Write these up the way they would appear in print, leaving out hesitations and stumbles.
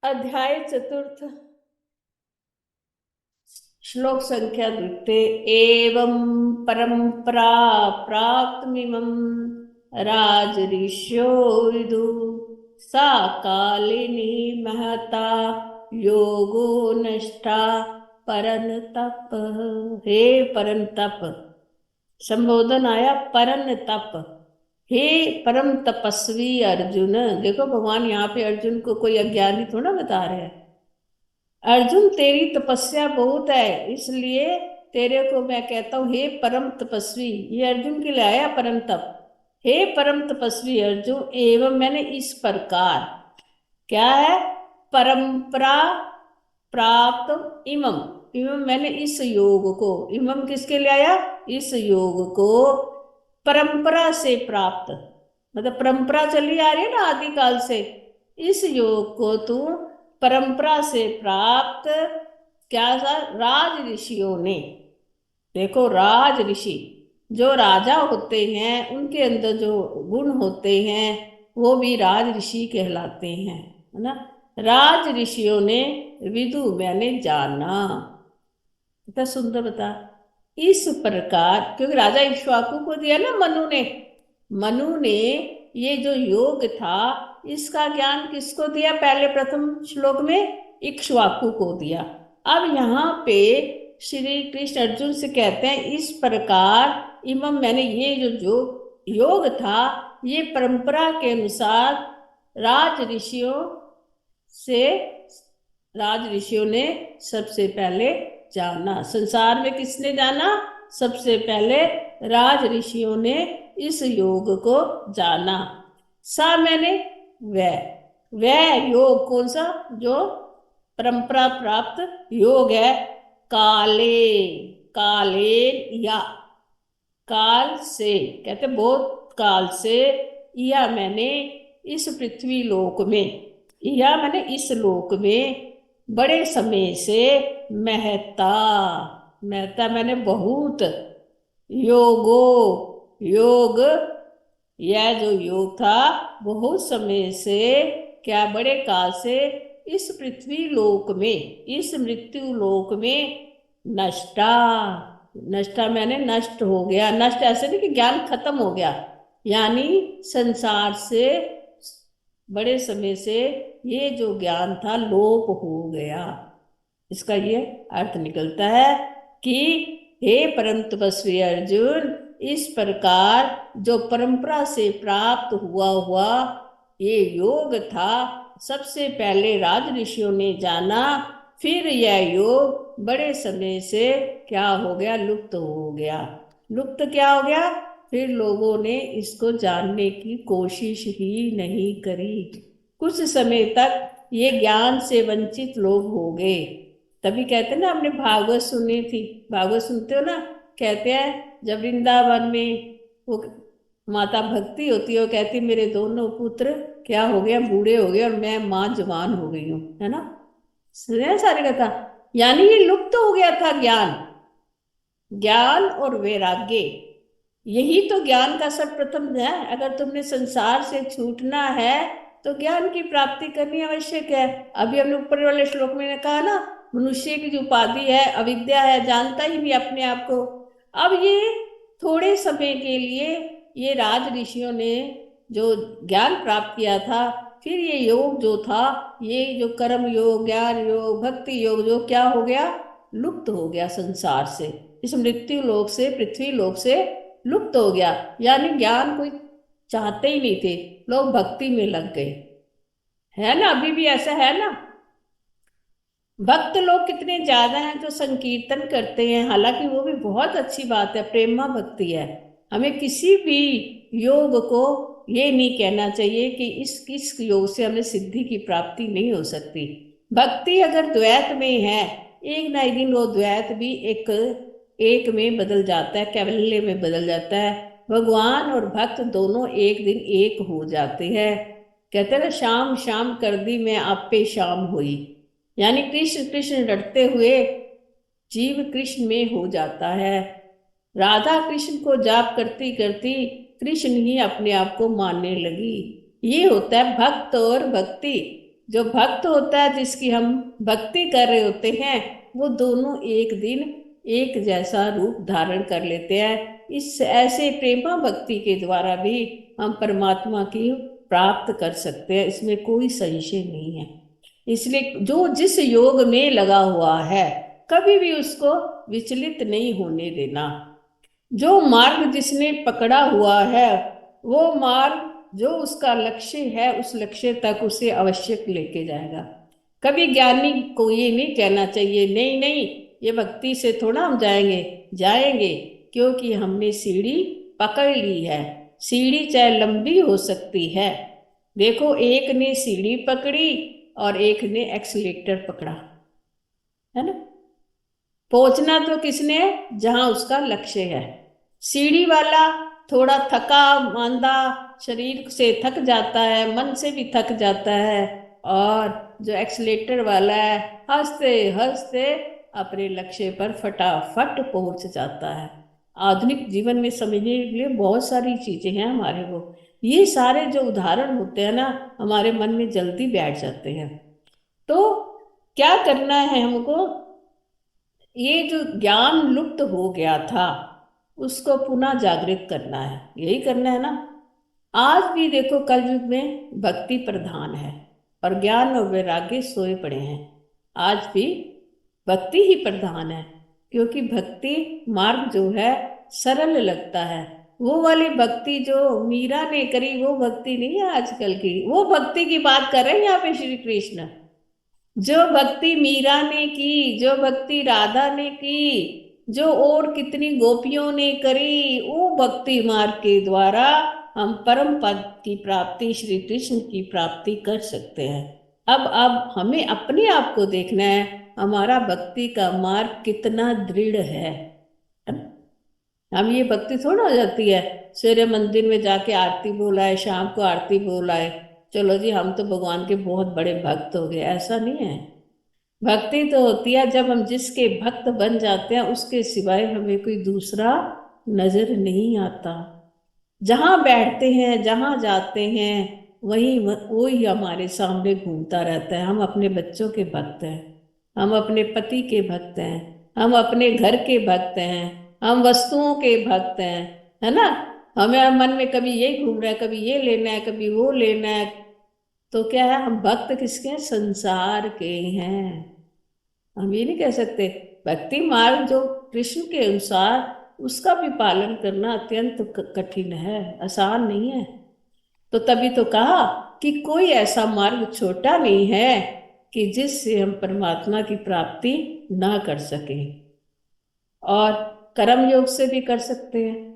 अध्याय चतुर्थ, श्लोक संख्या द्वितीय। एवं परंपरा प्राप्तमिमं राजऋषयो विदु सा कालिनी महता योगो नष्टा परन्तप। हे परन्तप, संबोधन आया परन्तप। हे परम तपस्वी अर्जुन। देखो भगवान यहाँ पे अर्जुन को कोई अज्ञानी थोड़ा बता रहे हैं। अर्जुन तेरी तपस्या बहुत है, इसलिए तेरे को मैं कहता हूं हे परम तपस्वी। ये अर्जुन के लिए आया परम तप। हे परम तपस्वी अर्जुन, एवं मैंने इस प्रकार, क्या है, परंपरा प्राप्त इमम। इमम मैंने इस योग को, इमम किसके लिए आया, इस योग को परंपरा से प्राप्त, मतलब परंपरा चली आ रही है ना आदिकाल से। इस योग को तू परंपरा से प्राप्त, क्या था, राज ऋषियों ने। देखो राज ऋषि जो राजा होते हैं, उनके अंदर जो गुण होते हैं वो भी राज ऋषि कहलाते हैं, है ना। राज ऋषियों ने विदु मैंने जाना। कितना सुंदर बता। इस प्रकार, क्योंकि राजा इक्ष्वाकु को दिया ना मनु ने। मनु ने ये जो योग था, इसका ज्ञान किसको दिया, पहले प्रथम श्लोक में इक्ष्वाकु को दिया। अब यहाँ पे श्री कृष्ण अर्जुन से कहते हैं इस प्रकार इमम मैंने ये जो योग था, ये परंपरा के अनुसार राज ऋषियों से, राज ऋषियों ने सबसे पहले जाना। संसार में किसने जाना, सबसे पहले राज ऋषियों ने इस योग को जाना। सा मैंने वह योग कौन सा, जो परंपरा प्राप्त योग है। काले, काले या काल से, कहते बहुत काल से, या मैंने इस पृथ्वी लोक में, या मैंने इस लोक में बड़े समय से, महता, महता मैंने बहुत, योगो योग, यह जो योग था बहुत समय से, क्या बड़े काल से, इस पृथ्वी लोक में, इस मृत्यु लोक में, नष्टा, नष्टा मैंने नष्ट हो गया। नष्ट ऐसे नहीं कि ज्ञान खत्म हो गया, यानी संसार से बड़े समय से ये जो ज्ञान था लोप हो गया। इसका ये अर्थ निकलता है कि हे परम तपस्वी अर्जुन, इस प्रकार जो परंपरा से प्राप्त हुआ ये योग था, सबसे पहले राज ऋषियों ने जाना, फिर यह योग बड़े समय से क्या हो गया, लुप्त हो गया। लुप्त क्या हो गया, फिर लोगों ने इसको जानने की कोशिश ही नहीं करी। कुछ समय तक ये ज्ञान से वंचित लोग हो गए। तभी कहते हैं ना, हमने भागवत सुनी थी, भागवत सुनते हो ना, कहते हैं जब वृंदावन में वो माता भक्ति होती है, वो कहती मेरे दोनों पुत्र क्या हो गया, बूढ़े हो गए और मैं माँ जवान हो गई हूँ, है ना। सुने सारी कथा। यानी ये लुप्त हो गया था ज्ञान। ज्ञान और वैराग्य, यही तो ज्ञान का सर्वप्रथम है। अगर तुमने संसार से छूटना है तो ज्ञान की प्राप्ति करनी आवश्यक है। अभी हमने ऊपर वाले श्लोक में कहा ना, मनुष्य की जो उपाधि है अविद्या है, जानता ही नहीं अपने आप को। अब ये थोड़े समय के लिए ये राज ऋषियों ने जो ज्ञान प्राप्त किया था, फिर ये योग जो था, ये जो कर्म योग, ज्ञान योग, भक्ति योग, जो क्या हो गया, लुप्त हो गया संसार से, इस मृत्यु लोक से, पृथ्वी लोक से लुप्त हो गया। यानी ज्ञान कोई चाहते ही नहीं थे, लोग भक्ति में लग गए, है ना। अभी भी ऐसा है ना, भक्त लोग कितने ज्यादा हैं जो संकीर्तन करते हैं, हालांकि वो भी बहुत अच्छी बात है, प्रेमा भक्ति है। हमें किसी भी योग को ये नहीं कहना चाहिए कि इस योग से हमें सिद्धि की प्राप्ति नहीं हो सकती। भक्ति अगर द्वैत में है, एक ना एक दिन वो द्वैत भी एक में बदल जाता है, कैवल्य में बदल जाता है। भगवान और भक्त दोनों एक दिन एक हो जाते हैं। कहते हैं ना, शाम शाम कर दी मैं आपे शाम हुई। यानी कृष्ण कृष्ण रटते हुए जीव कृष्ण में हो जाता है। राधा कृष्ण को जाप करती करती कृष्ण ही अपने आप को मानने लगी। ये होता है भक्त और भक्ति। जो भक्त होता है, जिसकी हम भक्ति कर रहे होते हैं, वो दोनों एक दिन एक जैसा रूप धारण कर लेते हैं। इस ऐसे प्रेमा भक्ति के द्वारा भी हम परमात्मा की प्राप्त कर सकते हैं, इसमें कोई संशय नहीं है। इसलिए जो जिस योग में लगा हुआ है, कभी भी उसको विचलित नहीं होने देना। जो मार्ग जिसने पकड़ा हुआ है, वो मार्ग जो उसका लक्ष्य है, उस लक्ष्य तक उसे अवश्य लेके जाएगा। कभी ज्ञानी को ये नहीं कहना चाहिए नहीं नहीं, ये भक्ति से थोड़ा हम जाएंगे। जाएंगे, क्योंकि हमने सीढ़ी पकड़ ली है। सीढ़ी चाहे लंबी हो सकती है। देखो, एक ने सीढ़ी पकड़ी और एक ने एक्सीलेटर पकड़ा, है ना। पहुंचना तो किसने है? जहां उसका लक्ष्य है। सीढ़ी वाला थोड़ा थका मांदा, शरीर से थक जाता है, मन से भी थक जाता है। और जो एक्सीलेटर वाला है, हंसते हंसते अपने लक्ष्य पर फटाफट पहुंच जाता है। आधुनिक जीवन में समझने के लिए बहुत सारी चीजें हैं हमारे को। ये सारे जो उदाहरण होते हैं ना, हमारे मन में जल्दी बैठ जाते हैं। तो क्या करना है हमको? ये जो ज्ञान लुप्त हो गया था, उसको पुनः जागृत करना है, यही करना है ना। आज भी देखो, कलयुग में भक्ति प्रधान है और ज्ञान और वैराग्य सोए पड़े हैं। आज भी भक्ति ही प्रधान है, क्योंकि भक्ति मार्ग जो है सरल लगता है। वो वाली भक्ति जो मीरा ने करी, वो भक्ति नहीं है आजकल की। वो भक्ति की बात कर रहे हैं यहाँ पे श्री कृष्ण। जो भक्ति मीरा ने की, जो भक्ति राधा ने की, जो और कितनी गोपियों ने करी, वो भक्ति मार्ग के द्वारा हम परम पद की प्राप्ति, श्री कृष्ण की प्राप्ति कर सकते हैं। अब हमें अपने आप को देखना है, हमारा भक्ति का मार्ग कितना दृढ़ है। हम ये भक्ति थोड़ा हो जाती है, सवेरे मंदिर में जाके आरती बोलाए, शाम को आरती बोलाए, चलो जी हम तो भगवान के बहुत बड़े भक्त हो गए, ऐसा नहीं है। भक्ति तो होती है जब हम जिसके भक्त बन जाते हैं, उसके सिवाय हमें कोई दूसरा नजर नहीं आता। जहां बैठते हैं, जहां जाते हैं, वही हमारे सामने घूमता रहता है। हम अपने बच्चों के भक्त हैं, हम अपने पति के भक्त हैं, हम अपने घर के भक्त हैं, हम वस्तुओं के भक्त हैं, है ना। हमें मन में कभी ये घूम रहा है, कभी ये लेना है, कभी वो लेना है। तो क्या है, हम भक्त किसके हैं? संसार के हैं। हम ये नहीं कह सकते। भक्ति मार्ग जो कृष्ण के अनुसार, उसका भी पालन करना अत्यंत कठिन है, आसान नहीं है। तो तभी तो कहा कि कोई ऐसा मार्ग छोटा नहीं है कि जिससे हम परमात्मा की प्राप्ति ना कर सके। और कर्म योग से भी कर सकते हैं।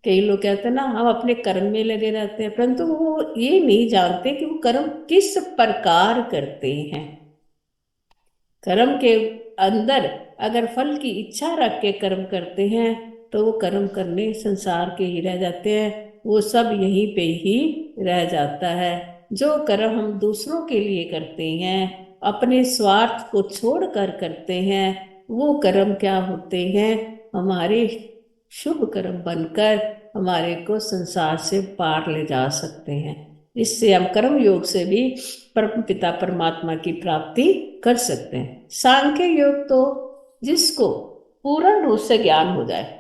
कई लोग कहते हैं ना, हम अपने कर्म में लगे रहते हैं, परंतु वो ये नहीं जानते कि वो कर्म किस प्रकार करते हैं। कर्म के अंदर अगर फल की इच्छा रख के कर्म करते हैं, तो वो कर्म करने संसार के ही रह जाते हैं, वो सब यहीं पे ही रह जाता है। जो कर्म हम दूसरों के लिए करते हैं, अपने स्वार्थ को छोड़कर करते हैं, वो कर्म क्या होते हैं? हमारे शुभ कर्म बनकर हमारे को संसार से पार ले जा सकते हैं। इससे हम कर्म योग से भी परम पिता परमात्मा की प्राप्ति कर सकते हैं। सांख्य योग तो जिसको पूर्ण रूप से ज्ञान हो जाए,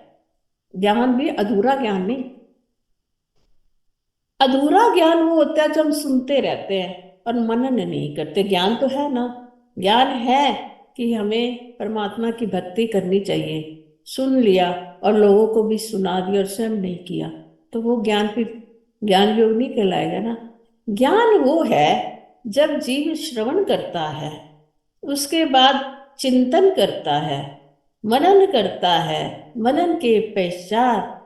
ज्ञान भी अधूरा ज्ञान नहीं। अधूरा ज्ञान वो होता है जो हम सुनते रहते हैं और मनन नहीं करते। ज्ञान तो है ना, ज्ञान है कि हमें परमात्मा की भक्ति करनी चाहिए, सुन लिया और लोगों को भी सुना दिया और स्वयं नहीं किया, तो वो ज्ञान फिर ज्ञान योग नहीं कहलाएगा ना। ज्ञान वो है जब जीव श्रवण करता है, उसके बाद चिंतन करता है, मनन करता है, मनन के पश्चात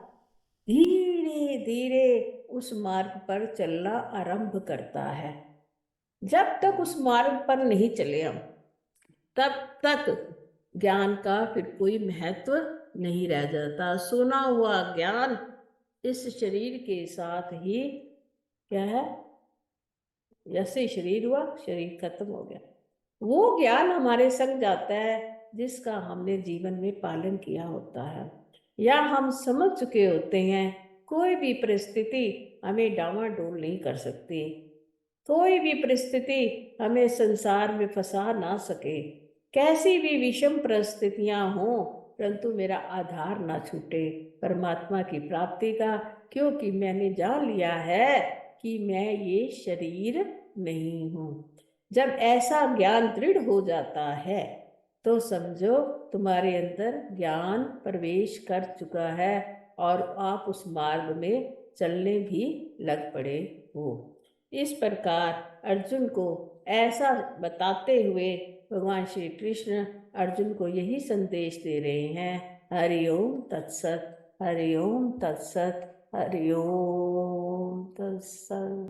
धीरे धीरे उस मार्ग पर चलना आरंभ करता है। जब तक उस मार्ग पर नहीं चले हम, तब तक ज्ञान का फिर कोई महत्व नहीं रह जाता। सुना हुआ ज्ञान इस शरीर के साथ ही क्या है, जैसे शरीर हुआ, शरीर खत्म हो गया। वो ज्ञान हमारे संग जाता है जिसका हमने जीवन में पालन किया होता है, या हम समझ चुके होते हैं। कोई भी परिस्थिति हमें डामाडोल नहीं कर सकती। कोई भी परिस्थिति हमें संसार में फंसा ना सके। कैसी भी विषम परिस्थितियां हों, परंतु मेरा आधार ना छूटे परमात्मा की प्राप्ति का, क्योंकि मैंने जान लिया है कि मैं ये शरीर नहीं हूं। जब ऐसा ज्ञान दृढ़ हो जाता है तो समझो तुम्हारे अंदर ज्ञान प्रवेश कर चुका है और आप उस मार्ग में चलने भी लग पड़े हो। इस प्रकार अर्जुन को ऐसा बताते हुए भगवान श्री कृष्ण अर्जुन को यही संदेश दे रहे हैं। हरि ओम तत्सत, हरि ओम तत्सत, हरि ओम तत्सत।